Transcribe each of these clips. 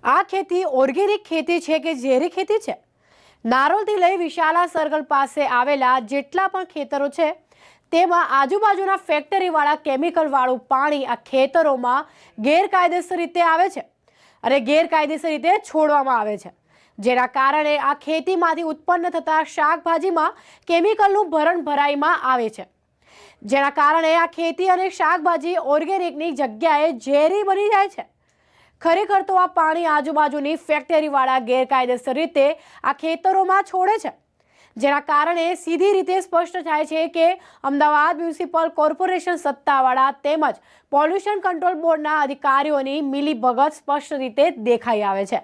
આ ખેતી ઓર્ગેનિક ખેતી છે કે ઝેરી ખેતી છે? નારોલથી લઈ વિશાલા સર્કલ પાસે આવેલા જેટલા પણ ખેતરો છે તેમાં આજુબાજુના ફેક્ટરીવાળા કેમિકલવાળું પાણી આ ખેતરોમાં ગેરકાયદેસર રીતે આવે છે અને ગેરકાયદેસર રીતે છોડવામાં આવે છે, જેના કારણે આ ખેતીમાંથી ઉત્પન્ન થતા શાકભાજીમાં કેમિકલનું ભરણ ભરાઈમાં આવે છે, જેના કારણે આ ખેતી અને શાકભાજી ઓર્ગેનિકની જગ્યાએ ઝેરી બની જાય છે। ખરેખર તો આ પાણી આજુબાજુની ફેક્ટરીવાળા ગેરકાયદેસર રીતે આ ખેતરોમાં છોડે છે, જેના કારણે સીધી રીતે સ્પષ્ટ થાય છે કે અમદાવાદ મ્યુનિસિપલ કોર્પોરેશન સત્તાવાળા તેમજ પોલ્યુશન કંટ્રોલ બોર્ડના અધિકારીઓની મિલીભગત સ્પષ્ટ રીતે દેખાઈ આવે છે।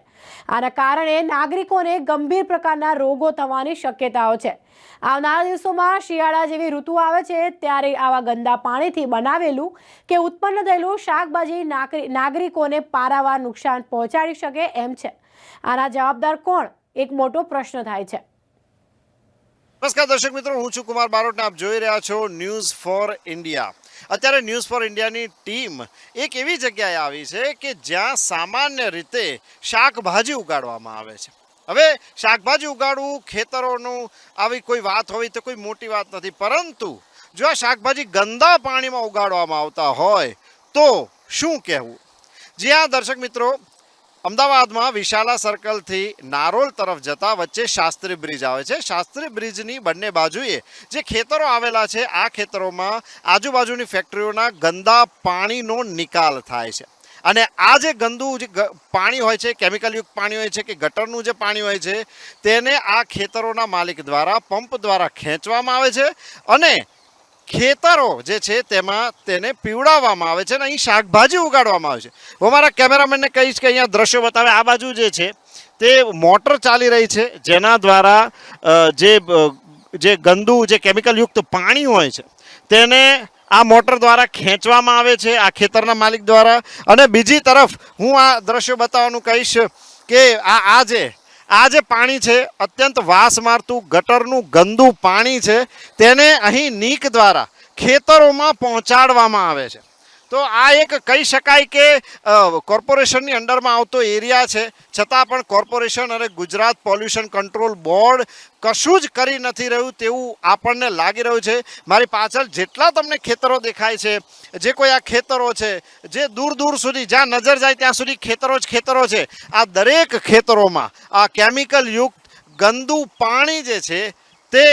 આના કારણે નાગરિકોને ગંભીર પ્રકારના રોગો થવાની શક્યતાઓ છે। આવનારા દિવસોમાં શિયાળા જેવી ઋતુ આવે છે ત્યારે આવા ગંદા પાણીથી બનાવેલું કે ઉત્પન્ન થયેલું શાકભાજી નાગરિકોને પારાવાર નુકસાન પહોંચાડી શકે એમ છે। આના જવાબદાર કોણ? એક મોટો પ્રશ્ન થાય છે। નમસ્કાર દર્શક મિત્રો, હું છું કુમાર બારોટ ને આપ જોઈ રહ્યા છો ન્યૂઝ ફોર ઇન્ડિયા। અત્યારે ન્યૂઝ ફોર ઇન્ડિયાની ટીમ એક એવી જગ્યાએ આવી છે કે જ્યાં સામાન્ય રીતે શાકભાજી ઉગાડવામાં આવે છે। હવે શાકભાજી ઉગાડવું ખેતરોનું આવી કોઈ વાત હોય તો કોઈ મોટી વાત નથી, પરંતુ જો આ શાકભાજી ગંદા પાણીમાં ઉગાડવામાં આવતા હોય તો શું કહેવું? જ્યાં દર્શક મિત્રો, અમદાવાદમાં વિશાલા સર્કલથી નારોલ તરફ જતા વચ્ચે શાસ્ત્રી બ્રિજ આવે છે। શાસ્ત્રી બ્રિજની બંને બાજુએ જે ખેતરો આવેલા છે આ ખેતરોમાં આજુબાજુની ફેક્ટરીઓના ગંદા પાણીનો નિકાલ થાય છે અને આ જે ગંદુ જે પાણી હોય છે, કેમિકલયુક્ત પાણી હોય છે કે ગટરનું જે પાણી હોય છે તેને આ ખેતરોના માલિક દ્વારા પંપ દ્વારા ખેંચવામાં આવે છે અને ખેતરો જે છે તેમાં તેને પીવડાવવામાં આવે છે અને અહીં શાકભાજી ઉગાડવામાં આવે છે। હું મારા કેમેરામેનને કહીશ કે અહીંયા દ્રશ્યો બતાવે। આ બાજુ જે છે તે મોટર ચાલી રહી છે જેના દ્વારા જે ગંદુ જે કેમિકલયુક્ત પાણી હોય છે તેને આ મોટર દ્વારા ખેંચવામાં આવે છે આ ખેતરના માલિક દ્વારા। અને બીજી તરફ હું આ દ્રશ્યો બતાવવાનું કહીશ કે આ જે પાણી છે અત્યંત વાસ મારતું ગટરનું ગંદુ પાણી છે તેને અહીં નીક દ્વારા ખેતરોમાં પહોંચાડવામાં આવે છે। તો આ એક કહી શકાય કે કોર્પોરેશનની અંડરમાં આવતો એરિયા છે, છતાં પણ કોર્પોરેશન અને ગુજરાત પોલ્યુશન કંટ્રોલ બોર્ડ કશું જ કરી નથી રહ્યું તેવું આપણને લાગી રહ્યું છે। મારી પાછળ જેટલા તમને ખેતરો દેખાય છે, જે કોઈ આ ખેતરો છે, જે દૂર દૂર સુધી જ્યાં નજર જાય ત્યાં સુધી ખેતરો જ ખેતરો છે, આ દરેક ખેતરોમાં આ કેમિકલયુક્ત ગંદુ પાણી જે છે તે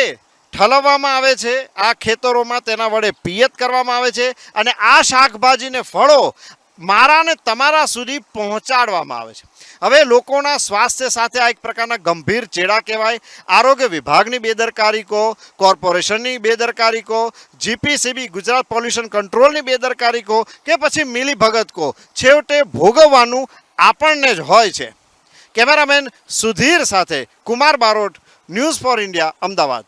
ઠલવવામાં આવે છે। આ ખેતરોમાં તેના વડે પિયત કરવામાં આવે છે અને આ શાકભાજીને ફળો મારા ને તમારા સુધી પહોંચાડવામાં આવે છે। હવે લોકોના સ્વાસ્થ્ય સાથે આ એક પ્રકારના ગંભીર ચેડા કહેવાય। આરોગ્ય વિભાગની બેદરકારી કહો, કોર્પોરેશનની બેદરકારી કહો, જીપીસીબી ગુજરાત પોલ્યુશન કંટ્રોલની બેદરકારી કહો કે પછી મિલીભગત કહો, છેવટે ભોગવવાનું આપણને જ હોય છે। કેમેરામેન સુધીર સાથે Kumar Barot, news for India, Ahmedabad.